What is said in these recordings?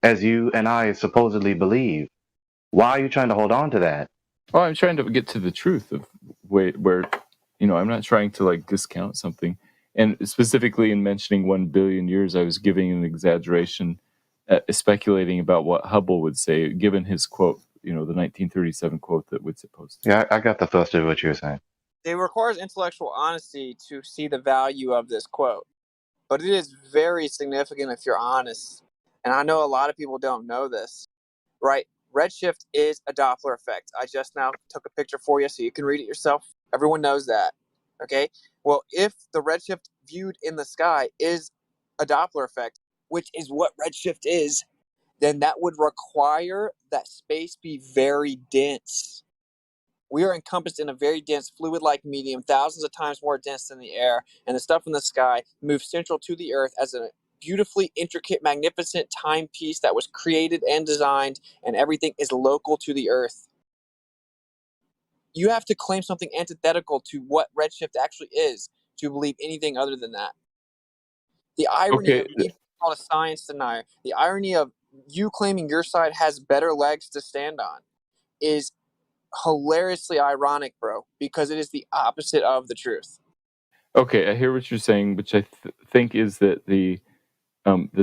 as you and I supposedly believe. Why are you trying to hold on to that? Well, I'm trying to get to the truth of where I'm not trying to like discount something. And specifically in mentioning 1 billion years, I was giving an exaggeration, speculating about what Hubble would say, given his quote, the 1937 quote that would supposed to. Yeah, I got the thrust of what you were saying. It requires intellectual honesty to see the value of this quote, but it is very significant if you're honest. And I know a lot of people don't know this, right? Redshift is a Doppler effect. I just now took a picture for you so you can read it yourself. Everyone knows that. Okay? Well, if the redshift viewed in the sky is a Doppler effect, which is what redshift is, then that would require that space be very dense. We are encompassed in a very dense fluid-like medium, thousands of times more dense than the air, and the stuff in the sky moves central to the Earth as a beautifully intricate, magnificent timepiece that was created and designed, and everything is local to the Earth. You have to claim something antithetical to what redshift actually is to believe anything other than that. The irony Okay, of me being called a science denier, the irony of you claiming your side has better legs to stand on is hilariously ironic, bro, because it is the opposite of the truth. okay, I hear what you're saying, which I think is that the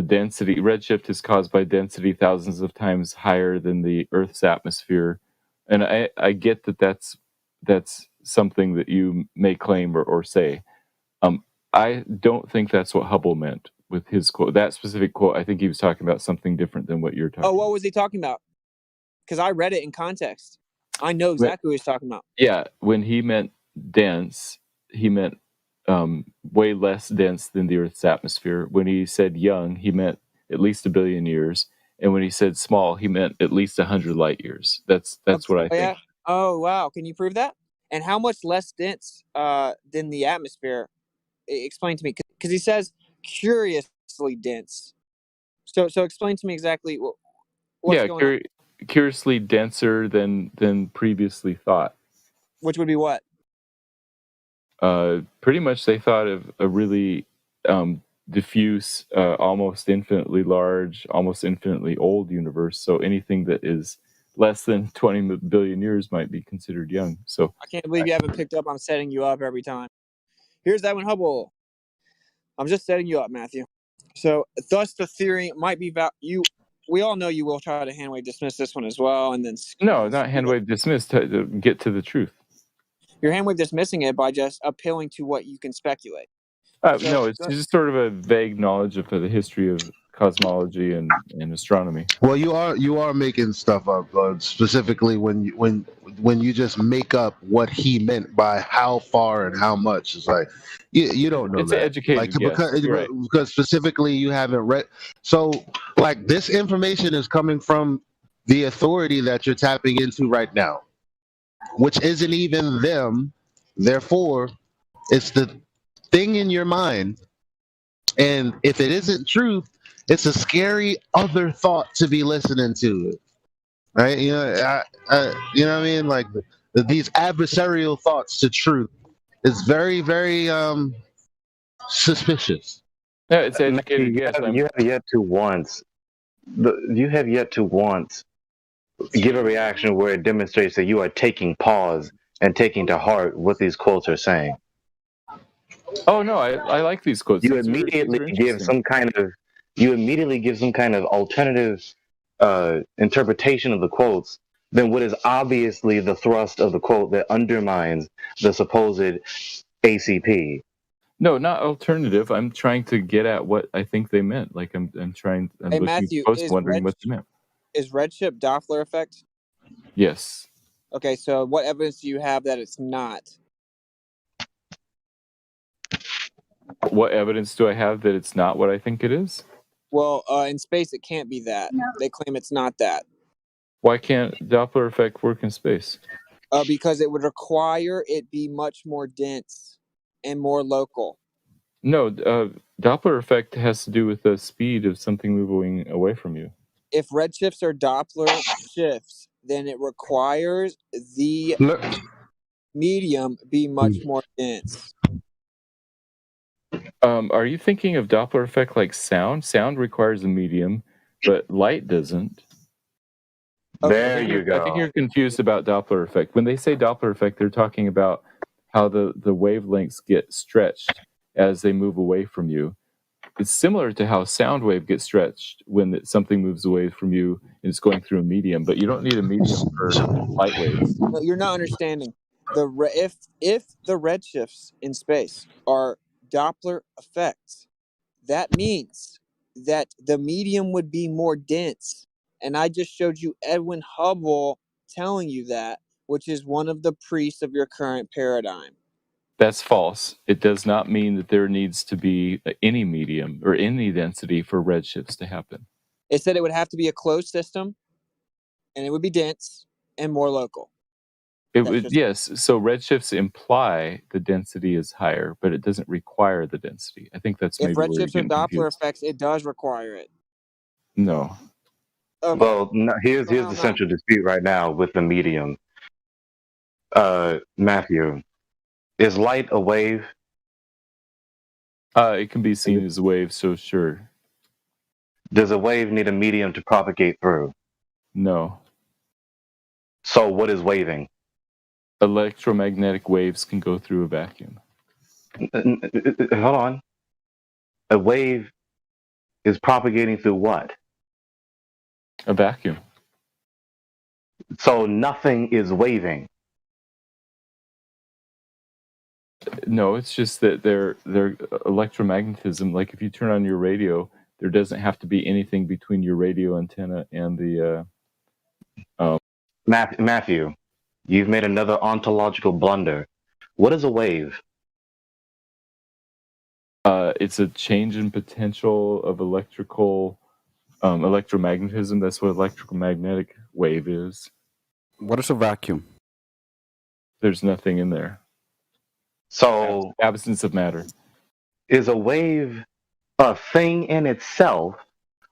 density redshift is caused by density thousands of times higher than the Earth's atmosphere, and I get that that's something that you may claim or say. Um, I don't think that's what Hubble meant with his quote. That specific quote, I think he was talking about something different than what you're talking. Oh, what was he talking about? Because I read it in context. I know about. exactly what he's talking about. Yeah, when he meant dense, he meant way less dense than the Earth's atmosphere. When he said young, he meant at least 1 billion years. And when he said small, he meant at least 100 light years. That's what I think. Yeah. Oh, wow. Can you prove that? And how much less dense than the atmosphere? Explain to me, because he says curiously dense. So explain to me exactly what's Yeah, going on. curiously denser than previously thought. Which would be what? Pretty much, they thought of a really diffuse, almost infinitely large, almost infinitely old universe. So anything that is less than 20 billion years might be considered young. So I can't believe you haven't picked up. I'm setting you up every time. Here's Edwin Hubble. I'm just setting you up, Matthew. So thus the theory might be we all know you will try to hand wave dismiss this one as well, and then no, not hand wave dismissed. To get to the truth. You're hand wave dismissing it by just appealing to what you can speculate. No, it's just sort of a vague knowledge of the history of cosmology and astronomy. Well, you are making stuff up, specifically when you just make up what he meant by how far and how much. It's like you don't know it's that. An educated guess. Because specifically you haven't read. So like this information is coming from the authority that you're tapping into right now, which isn't even them. Therefore, it's the thing in your mind, and if it isn't truth, it's a scary other thought to be listening to, right? You know, you know what I mean? Like these adversarial thoughts to truth is very, very suspicious. Yeah, it's educated You guess. have yet to once give a reaction where it demonstrates that you are taking pause and taking to heart what these quotes are saying. Oh no, I like these quotes. You immediately give some kind of alternative interpretation of the quotes than what is obviously the thrust of the quote that undermines the supposed ACP. No, not alternative. I'm trying to get at what I think they meant. Like I'm Hey, looking Matthew, post wondering what they meant. Is redshift Doppler effect? Yes. Okay, so what evidence do you have that it's not? What evidence do I have that it's not what I think it is? Well, in space it can't be that. No. They claim it's not that. Why can't Doppler effect work in space? Because it would require it be much more dense and more local. No, Doppler effect has to do with the speed of something moving away from you. If redshifts are Doppler shifts, then it requires the medium be much more dense. Are you thinking of Doppler effect like sound? Sound requires a medium. but light doesn't. There you I think go. you're confused about Doppler effect. When they say Doppler effect, they're talking about how the wavelengths get stretched as they move away from you. It's similar to how sound wave gets stretched when something moves away from you and it's going through a medium, but you don't need a medium for light waves. No, you're not understanding. If the redshifts in space are Doppler effects, that means that the medium would be more dense. And I just showed you Edwin Hubble telling you that, which is one of the priests of your current paradigm. That's false. It does not mean that there needs to be any medium or any density for redshifts to happen. It said it would have to be a closed system, and it would be dense and more local. Yes, so redshifts imply the density is higher, but it doesn't require the density. I think that's If maybe where you're redshifts are getting Doppler confused. effects, it does require it. No. Okay. Well, no, here's Well, the no. central dispute right now with the medium. Matthew, is light a wave? It can be seen as a wave, so sure. Does a wave need a medium to propagate through? No. So what is waving? Electromagnetic waves can go through a vacuum. Hold on. A wave is propagating through what? A vacuum. So nothing is waving. No, it's just that their electromagnetism, like if you turn on your radio, there doesn't have to be anything between your radio antenna and the Matthew, you've made another ontological blunder. What is a wave? it's a change in potential of electromagnetism. That's what electromagnetic wave is. What is a vacuum? There's nothing in there. So Absence of matter. is a wave a thing in itself,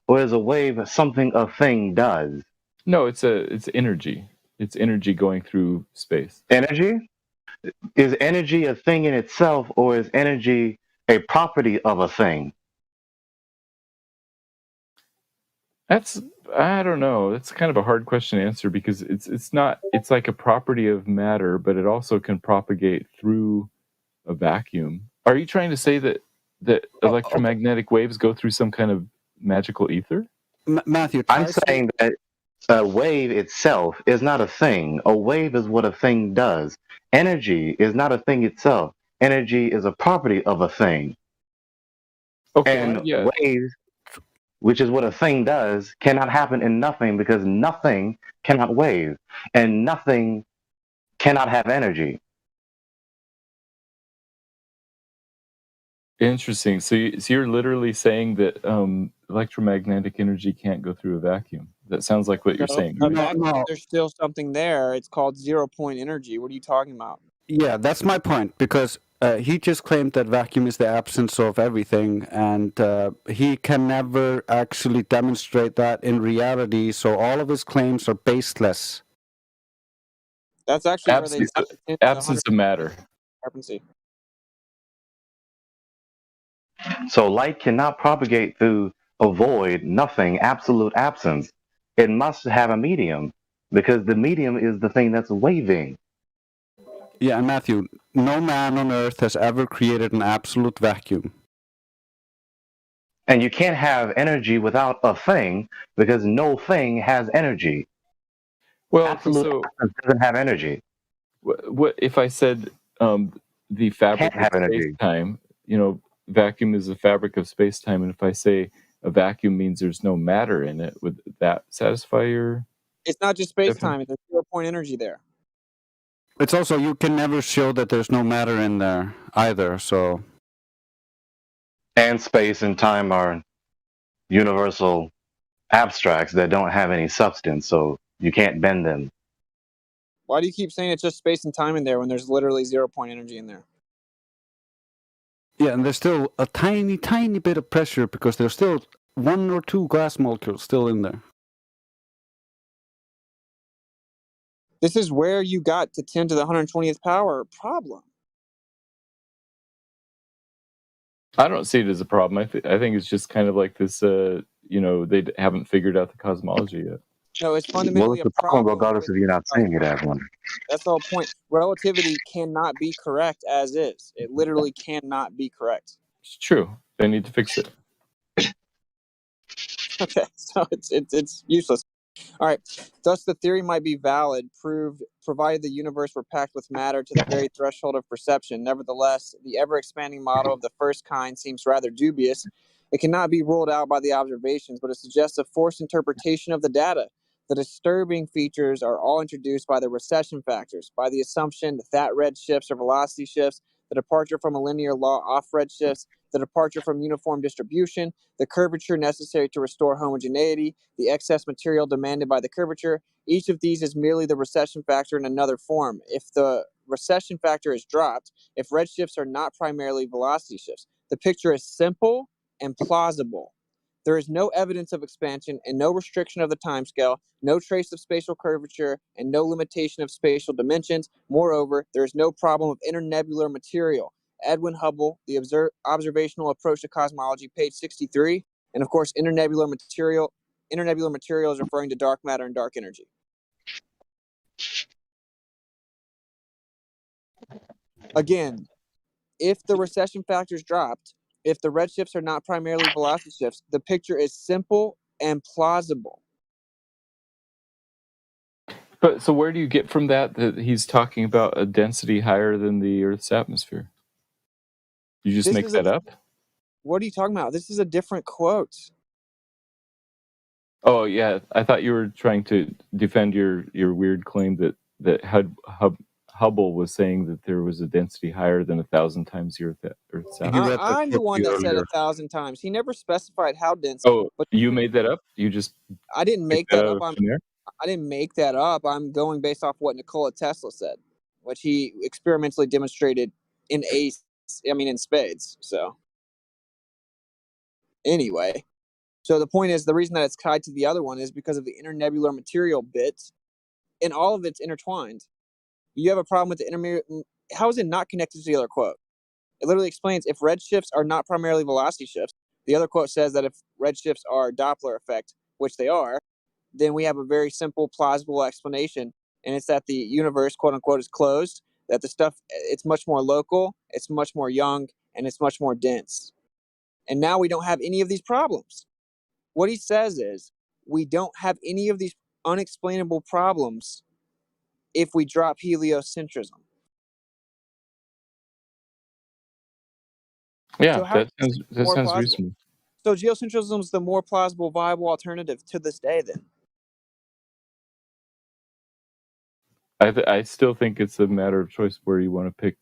or is a wave something a thing does? No, it's energy. It's energy going through space. Energy? Is energy a thing in itself, or is energy a property of a thing? I don't know. That's kind of a hard question to answer because it's not. It's like a property of matter, but it also can propagate through a vacuum. Are you trying to say that electromagnetic waves go through some kind of magical ether? Matthew, I'm saying that a wave itself is not a thing. A wave is what a thing does. Energy is not a thing itself. Energy is a property of a thing. Okay, And yeah. waves, which is what a thing does, cannot happen in nothing because nothing cannot wave and nothing cannot have energy. Interesting. So you're literally saying that electromagnetic energy can't go through a vacuum. That sounds like what you're saying, A right? vacuum, No. there's still something there. It's called 0-point energy. What are you talking about? Yeah, that's my point, because he just claimed that vacuum is the absence of everything, and he can never actually demonstrate that in reality, so all of his claims are baseless. That's actually where they Absence of matter. discrepancy. So light cannot propagate through a void, nothing, absolute absence. It must have a medium because the medium is the thing that's waving. Yeah, and Matthew, no man on earth has ever created an absolute vacuum. And you can't have energy without a thing because no thing has energy. Well, Absolute absence doesn't have energy. what if I said the fabric Can't have of energy. space-time? Vacuum is the fabric of space-time, and if I say a vacuum means there's no matter in it, would that satisfy your? It's not just space-time. There's 0-point energy there. It's also, you can never show that there's no matter in there either, so... And space and time are universal abstracts that don't have any substance, so you can't bend them. Why do you keep saying it's just space and time in there when there's literally 0-point energy in there? Yeah, and there's still a tiny, tiny bit of pressure because there's still 1 or 2 gas molecules still in there. This is where you got to 10 to the 120th power problem. I don't see it as a problem. I think it's just kind of like this they haven't figured out the cosmology yet. No, it's Well, fundamentally it's a a problem problem regardless with if you're not seeing it as one. that's the whole point. Relativity cannot be correct as is. It literally cannot be correct. It's true. They need to fix it. Okay, so it's useless. All right. Thus, the theory might be valid, proved, provided the universe were packed with matter to the very threshold of perception. Nevertheless, the ever-expanding model of the first kind seems rather dubious. It cannot be ruled out by the observations, but it suggests a forced interpretation of the data. The disturbing features are all introduced by the recession factors, by the assumption that redshifts are velocity shifts, the departure from a linear law off redshifts, the departure from uniform distribution, the curvature necessary to restore homogeneity, the excess material demanded by the curvature. Each of these is merely the recession factor in another form. If the recession factor is dropped, if redshifts are not primarily velocity shifts, the picture is simple and plausible. There is no evidence of expansion and no restriction of the timescale, no trace of spatial curvature, and no limitation of spatial dimensions. Moreover, there is no problem of internebular material. Edwin Hubble, The Observational Approach to Cosmology, page 63. And of course, internebular material is referring to dark matter and dark energy. Again, if the recession factor is dropped, if the redshifts are not primarily velocity shifts, the picture is simple and plausible. But so where do you get from that he's talking about a density higher than the Earth's atmosphere? You just make that up? What are you talking about? This is a different quote. Oh yeah, I thought you were trying to defend your weird claim that Hubble was saying that there was a density higher than 1,000 times the Earth's atmosphere. I'm the one that said 1,000 times. He never specified how dense. Oh, but you made that up? You just I didn't make that up. I didn't make that up. I'm going based off what Nikola Tesla said, which he experimentally demonstrated in spades. So anyway, so the point is, the reason that it's tied to the other one is because of the internebular material bit, and all of it's intertwined. You have a problem with the internebular. How is it not connected to the other quote? It literally explains if redshifts are not primarily velocity shifts. The other quote says that if redshifts are Doppler effect, which they are, then we have a very simple, plausible explanation, and it's that the universe, quote unquote, is closed, that the stuff, it's much more local, it's much more young, and it's much more dense. And now we don't have any of these problems. What he says is, we don't have any of these unexplainable problems if we drop heliocentrism. Yeah, so that sounds reasonable. So geocentrism is the more plausible, viable alternative to this day, then. I still think it's a matter of choice where you want to pick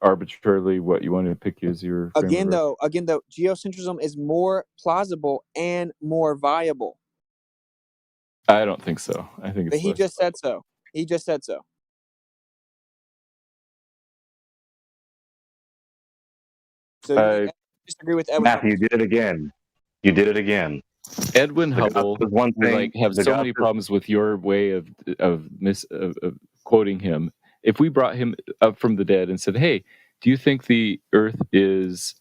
arbitrarily what you want to pick as your again though geocentrism is more plausible and more viable. I don't think so. I think it's but he just said so. So you disagree with Edwin Matthew, you did it again. You did it again. Edwin Hubble one thing, have so many problems with your way of quoting him. If we brought him up from the dead and said, "Hey, do you think the Earth is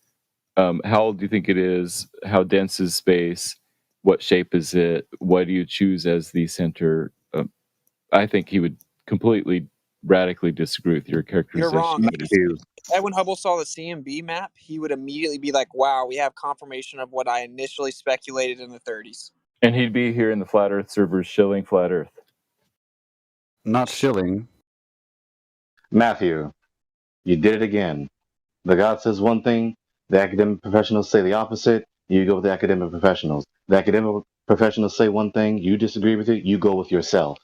how old do you think it is? How dense is space? What shape is it? What do you choose as the center?" I think he would completely, radically disagree with your characterization. You're wrong. If Edwin Hubble saw the CMB map, he would immediately be like, "Wow, we have confirmation of what I initially speculated in the 30s." And he'd be here in the Flat Earth servers shilling Flat Earth. Not shilling. Matthew, you did it again. The God says one thing, the academic professionals say the opposite, you go with the academic professionals. The academic professionals say one thing, you disagree with it, you go with yourself.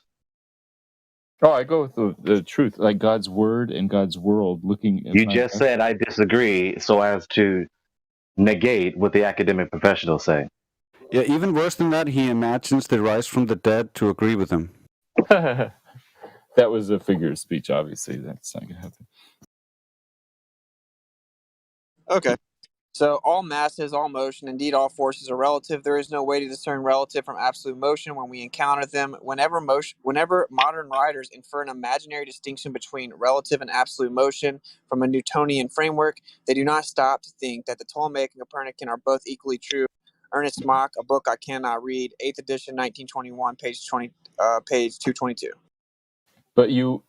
Oh, I go with the truth, like God's word and God's world. You just said I disagree so as to negate what the academic professionals say. Yeah, even worse than that, he imagines they rise from the dead to agree with him. That was a figure of speech, obviously. That's not going to happen. Okay. So all masses, all motion, indeed all forces are relative. There is no way to discern relative from absolute motion when we encounter them. Whenever modern writers infer an imaginary distinction between relative and absolute motion from a Newtonian framework, they do not stop to think that the Ptolemaic and Copernican are both equally true, Ernest Mach, A Book I Cannot Read, 8th edition, 1921, page 222. But you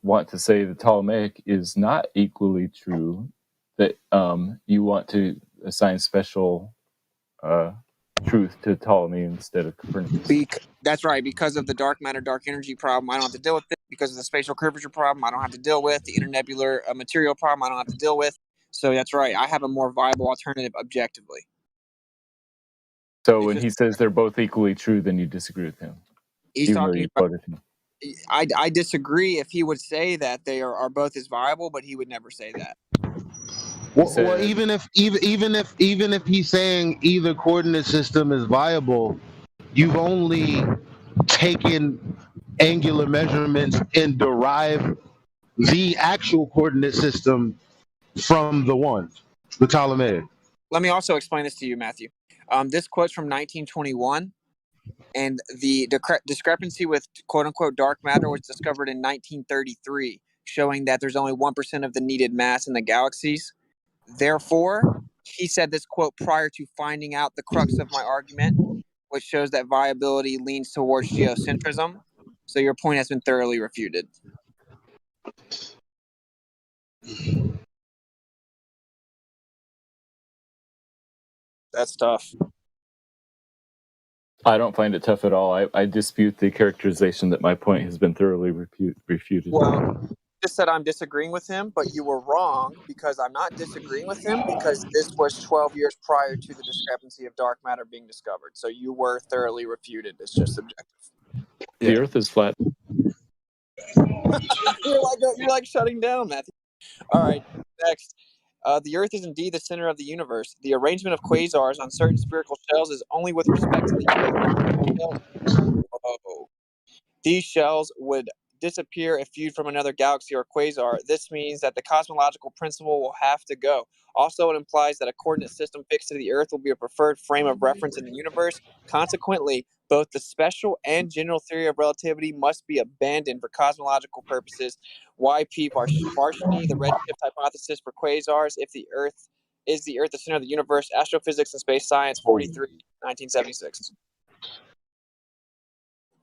want to say the Ptolemaic is not equally true. That you want to assign special truth to Ptolemy instead of Copernicus. That's right. Because of the dark matter, dark energy problem, I don't have to deal with it. Because of the spatial curvature problem, I don't have to deal with the internebular material problem. I don't have to deal with. So that's right. I have a more viable alternative objectively. So when he says they're both equally true, then you disagree with him. He's talking about. I disagree if he would say that they are both as viable, but he would never say that. Well, even if he's saying either coordinate system is viable, you've only taken angular measurements and derived the actual coordinate system from the Ptolemaic. Let me also explain this to you, Matthew. This quote's from 1921, and the discrepancy with quote-unquote dark matter was discovered in 1933, showing that there's only 1% of the needed mass in the galaxies. Therefore, he said this quote prior to finding out the crux of my argument, which shows that viability leans towards geocentrism. So your point has been thoroughly refuted. That's tough. I don't find it tough at all. I dispute the characterization that my point has been thoroughly refuted. Well, you just said I'm disagreeing with him, but you were wrong, because I'm not disagreeing with him, because this was 12 years prior to the discrepancy of dark matter being discovered. So you were thoroughly refuted. It's just subjective. The Earth is flat. You're like shutting down, Matthew. All right, next. The Earth is indeed the center of the universe. The arrangement of quasars on certain spherical shells is only with respect to the Whoa. These shells would disappear if viewed from another galaxy or quasar. This means that the cosmological principle will have to go. Also, it implies that a coordinate system fixed to the Earth will be a preferred frame of reference in the universe. Consequently, both the special and general theory of relativity must be abandoned for cosmological purposes. Y.P. Varshny, the redshift hypothesis for quasars, if the Earth is the center of the universe, Astrophysics and Space Science, 43, 1976.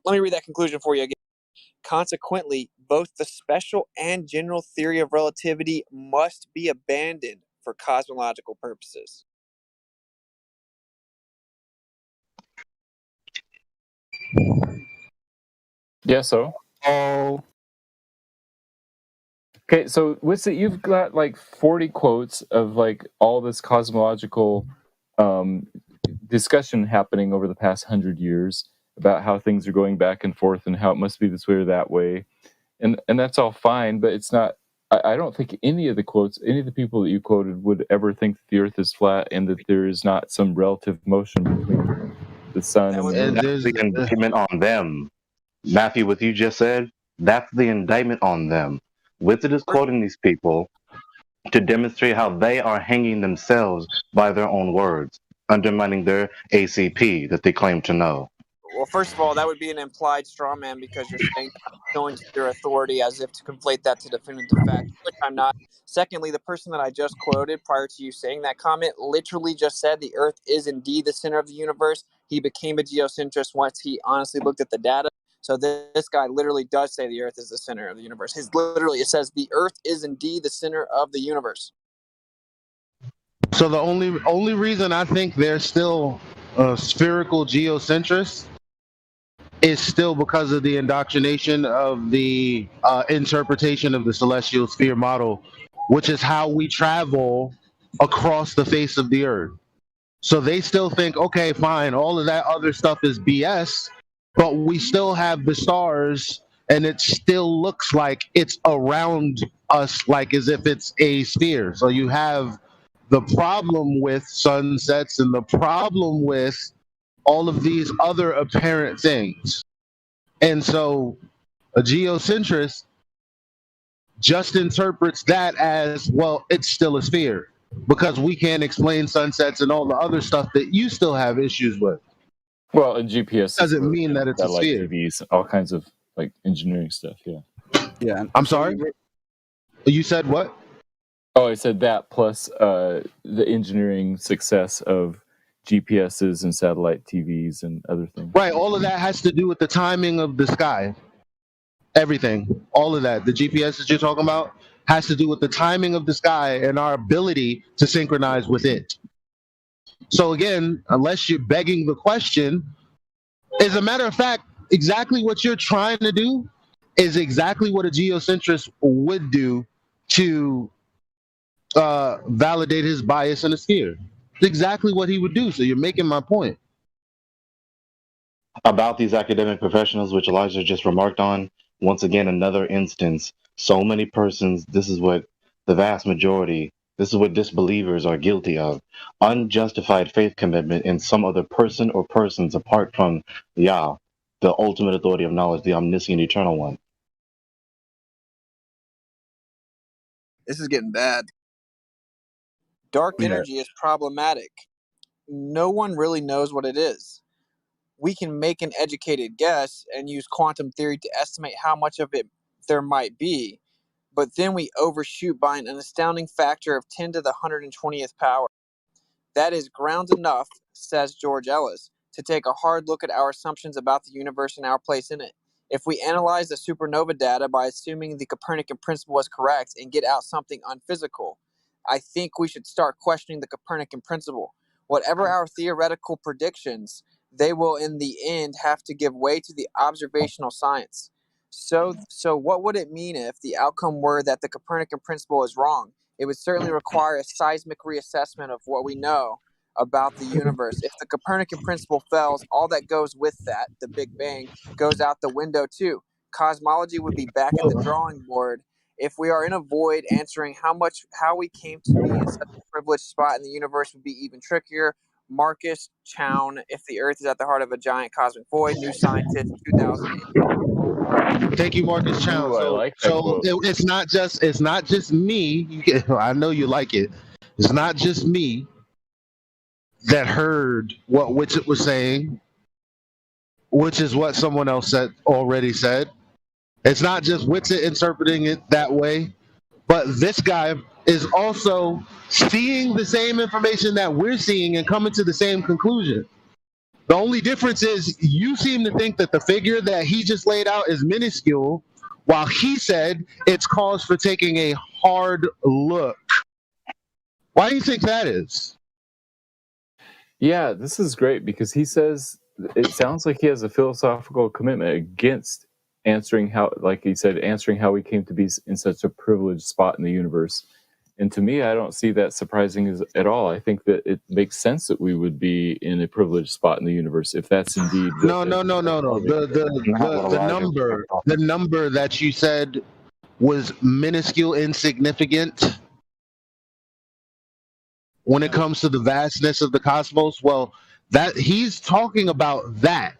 Let me read that conclusion for you again. Consequently, both the special and general theory of relativity must be abandoned for cosmological purposes. Yeah, so? Oh. Okay, so with it, you've got like 40 quotes of like all this cosmological discussion happening over the past 100 years about how things are going back and forth and how it must be this way or that way. And that's all fine, but it's not. I don't think any of the people that you quoted would ever think that the Earth is flat and that there is not some relative motion between the sun and that's the indictment on them. Matthew, what you just said, that's the indictment on them. Wizard is quoting these people to demonstrate how they are hanging themselves by their own words, undermining their ACP that they claim to know. Well, first of all, that would be an implied straw man, because you're saying going to your authority as if to conflate that to definitive fact, which I'm not. Secondly, the person that I just quoted prior to you saying that comment literally just said the Earth is indeed the center of the universe. He became a geocentrist once he honestly looked at the data. So this guy literally does say the Earth is the center of the universe. It says the Earth is indeed the center of the universe. So the only reason I think they're still spherical geocentrists is still because of the indoctrination of the interpretation of the celestial sphere model, which is how we travel across the face of the Earth. So they still think, okay, fine, all of that other stuff is BS, but we still have the stars, and it still looks like it's around us, like as if it's a sphere. So you have the problem with sunsets and the problem with all of these other apparent things. And so a geocentrist just interprets that as, well, it's still a sphere, because we can't explain sunsets and all the other stuff that you still have issues with. Well, and GPS doesn't mean that it's a sphere. TVs, all kinds of like engineering stuff. Yeah. I'm sorry? You said what? Oh, I said that plus the engineering success of GPSs and satellite TVs and other things. Right. All of that has to do with the timing of the sky. Everything. All of that. The GPS that you're talking about has to do with the timing of the sky and our ability to synchronize with it. So again, unless you're begging the question, as a matter of fact, exactly what you're trying to do is exactly what a geocentrist would do to validate his bias in a sphere. It's exactly what he would do. So you're making my point. About these academic professionals, which Elijah just remarked on, once again, another instance. So many persons, this is what the vast majority, this is what disbelievers are guilty of. Unjustified faith commitment in some other person or persons apart from Yah, the ultimate authority of knowledge, the omniscient eternal one. This is getting bad. Dark Yeah. energy is problematic. No one really knows what it is. We can make an educated guess and use quantum theory to estimate how much of it there might be, but then we overshoot by an astounding factor of 10 to the 120th power. That is grounds enough, says George Ellis, to take a hard look at our assumptions about the universe and our place in it. If we analyze the supernova data by assuming the Copernican principle is correct and get out something unphysical, I think we should start questioning the Copernican principle. Whatever our theoretical predictions, they will in the end have to give way to the observational science. So what would it mean if the outcome were that the Copernican principle is wrong? It would certainly require a seismic reassessment of what we know about the universe. If the Copernican principle fails, all that goes with that, the Big Bang, goes out the window too. Cosmology would be back at the drawing board. If we are in a void, answering how we came to be in such a privileged spot in the universe would be even trickier. Marcus Chown, If the Earth is at the Heart of a Giant Cosmic Void, New Scientist, 2008. Thank you, Marcus Chown. Ooh, I like that quote. It's not just me. I know you like it. It's not just me that heard what Witchett was saying, which is what someone else already said. It's not just Witchett interpreting it that way, but this guy is also seeing the same information that we're seeing and coming to the same conclusion. The only difference is you seem to think that the figure that he just laid out is minuscule, while he said it's cause for taking a hard look. Why do you think that is? Yeah, this is great because he says it sounds like he has a philosophical commitment against answering how, like he said, answering how we came to be in such a privileged spot in the universe. And to me, I don't see that surprising at all. I think that it makes sense that we would be in a privileged spot in the universe if that's indeed. No. The number that you said was minuscule, insignificant when it comes to the vastness of the cosmos. Well, that he's talking about that.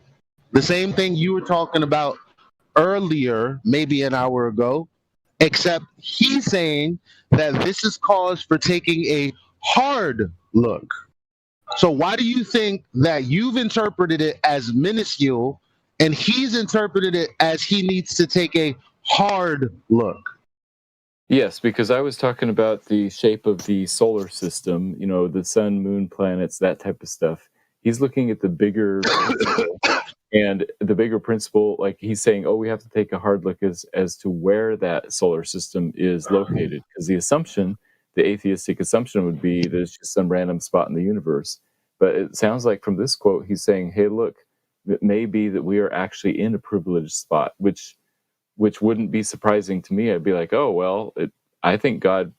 The same thing you were talking about earlier, maybe an hour ago, except he's saying that this is cause for taking a hard look. So why do you think that you've interpreted it as minuscule and he's interpreted it as he needs to take a hard look? Yes, because I was talking about the shape of the solar system, you know, the sun, moon, planets, that type of stuff. He's looking at the bigger principle, and the bigger principle, like he's saying, oh, we have to take a hard look as to where that solar system is located. Because the assumption, the atheistic assumption would be that it's just some random spot in the universe. But it sounds like from this quote, he's saying, hey, look, it may be that we are actually in a privileged spot, which wouldn't be surprising to me. I'd be like, oh, well, I think God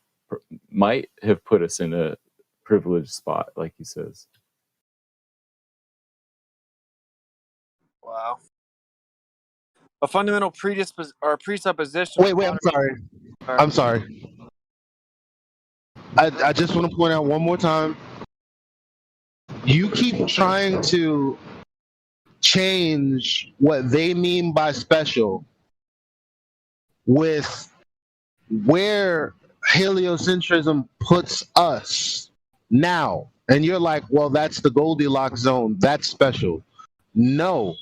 might have put us in a privileged spot, like he says. Wow. A fundamental presupposition. Wait, I'm sorry. I just want to point out one more time. You keep trying to change what they mean by special with where heliocentrism puts us now. And you're like, well, that's the Goldilocks zone. That's special. No,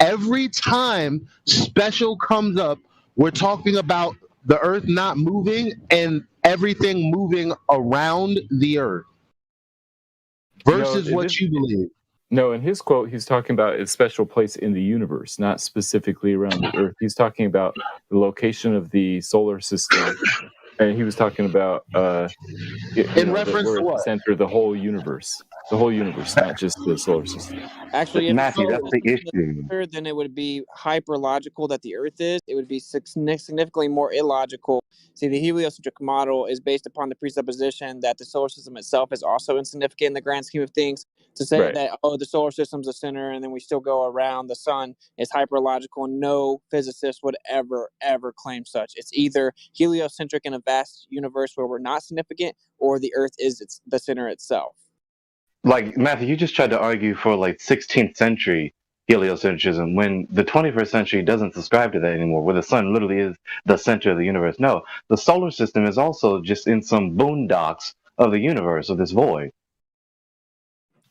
every time special comes up, we're talking about the earth not moving and everything moving around the earth. versus No, what you believe. No, in his quote, he's talking about a special place in the universe, not specifically around the Earth. He's talking about the location of the solar system, and he was talking about, In that reference we're to at the what? center of the whole universe, not just the solar system. Actually, if the Matthew, solar that's the system is in the issue. center, then it would be hyperlogical that the Earth is. It would be significantly more illogical. See, the heliocentric model is based upon the presupposition that the solar system itself is also insignificant in the grand scheme of things. To say Right. that, the solar system's the center and then we still go around the sun is hyperlogical. No physicist would ever claim such. It's either heliocentric in a vast universe where we're not significant, or the Earth is the center itself. Like Matthew, you just tried to argue for like 16th century heliocentrism when the 21st century doesn't subscribe to that anymore, where the sun literally is the center of the universe. No, the solar system is also just in some boondocks of the universe, of this void.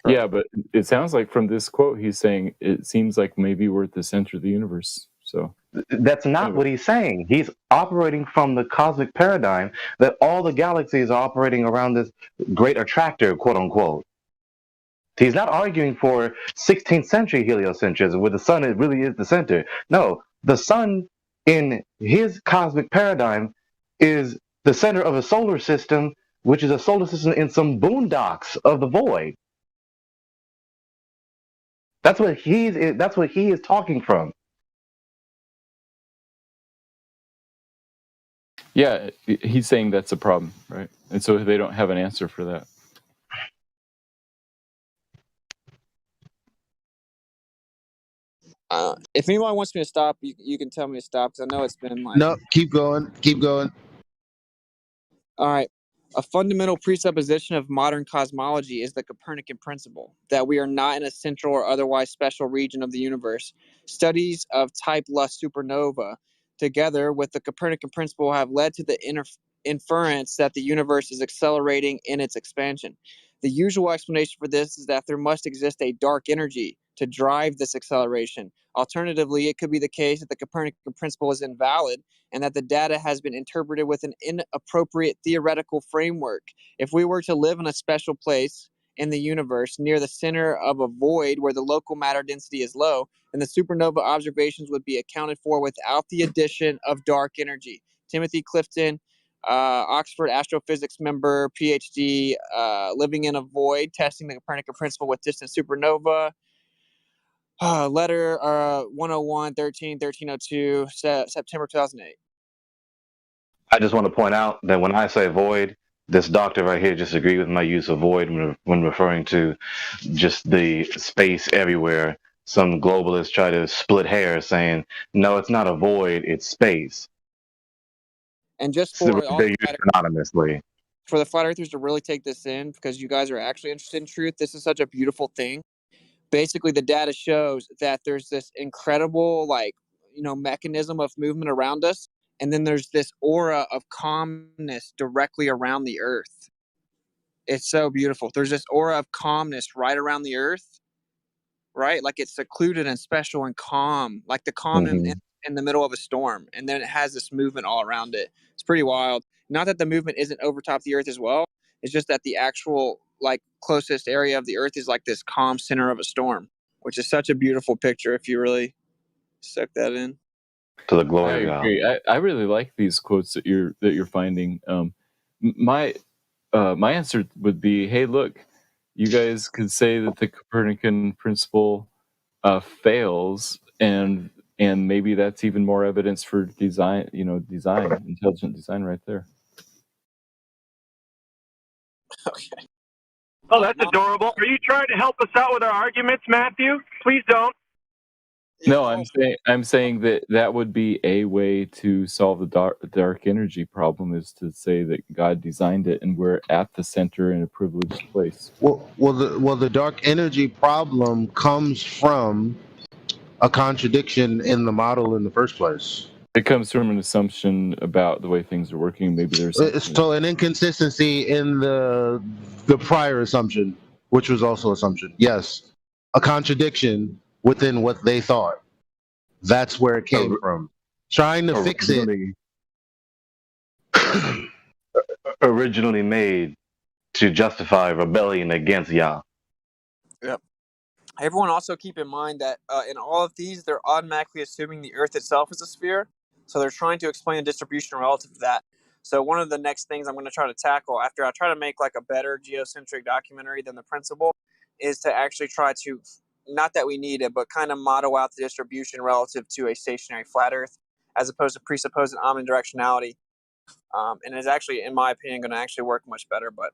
Yeah, but it sounds like from this quote, he's saying it seems like maybe we're at the center of the universe. So That's not what he's saying. He's operating from the cosmic paradigm that all the galaxies are operating around this great attractor, quote unquote. He's not arguing for 16th century heliocentrism, where the sun really is the center. No, the sun in his cosmic paradigm is the center of a solar system, which is a solar system in some boondocks of the void. That's what he is talking from. yeah, he's saying that's a problem, right? And so they don't have an answer for that. If anyone wants me to stop, you can tell me to stop, because I know it's been like... No, keep going. Keep going. All right. A fundamental presupposition of modern cosmology is the Copernican principle, that we are not in a central or otherwise special region of the universe. Studies of type La supernova, together with the Copernican principle, have led to the inference that the universe is accelerating in its expansion. The usual explanation for this is that there must exist a dark energy to drive this acceleration. Alternatively, it could be the case that the Copernican principle is invalid and that the data has been interpreted with an inappropriate theoretical framework. If we were to live in a special place in the universe near the center of a void where the local matter density is low, then the supernova observations would be accounted for without the addition of dark energy. Timothy Clifton, Oxford astrophysics member, PhD, living in a void, testing the Copernican principle with distant supernova. Letter 101-13-1302, September 2008. I just want to point out that when I say void, this doctor right here just agreed with my use of void when referring to just the space everywhere. Some globalists try to split hairs saying, no, it's not a void, it's space. And just So for all they use it synonymously. For the flat earthers to really take this in, because you guys are actually interested in truth, this is such a beautiful thing. Basically, the data shows that there's this incredible, mechanism of movement around us, and then there's this aura of calmness directly around the Earth. It's so beautiful. There's this aura of calmness right around the Earth, right? Like it's secluded and special and calm, like the calm in the middle of a storm. And then it has this movement all around it. It's pretty wild. Not that the movement isn't over top the Earth as well. It's just that the actual closest area of the Earth is like this calm center of a storm, which is such a beautiful picture if you really suck that in. To the I glory of God. agree. I really like these quotes that you're finding. My answer would be, hey, look, you guys could say that the Copernican principle fails, and maybe that's even more evidence for design, intelligent design right there. Okay. Oh, that's adorable. Are you trying to help us out with our arguments, Matthew? Please don't. No, I'm saying that would be a way to solve the dark energy problem, is to say that God designed it and we're at the center in a privileged place. Well, the dark energy problem comes from a contradiction in the model in the first place. It comes from an assumption about the way things are working. Maybe there's so an inconsistency in the prior assumption, which was also assumption. Yes, a contradiction within what they thought. That's where it came from. Trying to fix it. Originally made to justify rebellion against Yah. Yep. Everyone also keep in mind that in all of these, they're automatically assuming the Earth itself is a sphere. So they're trying to explain the distribution relative to that. So one of the next things I'm going to try to tackle after I try to make like a better geocentric documentary than the principle is to actually try to, not that we need it, but kind of model out the distribution relative to a stationary flat Earth as opposed to presupposing omnidirectionality. And it's actually, in my opinion, going to actually work much better. But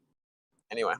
anyway.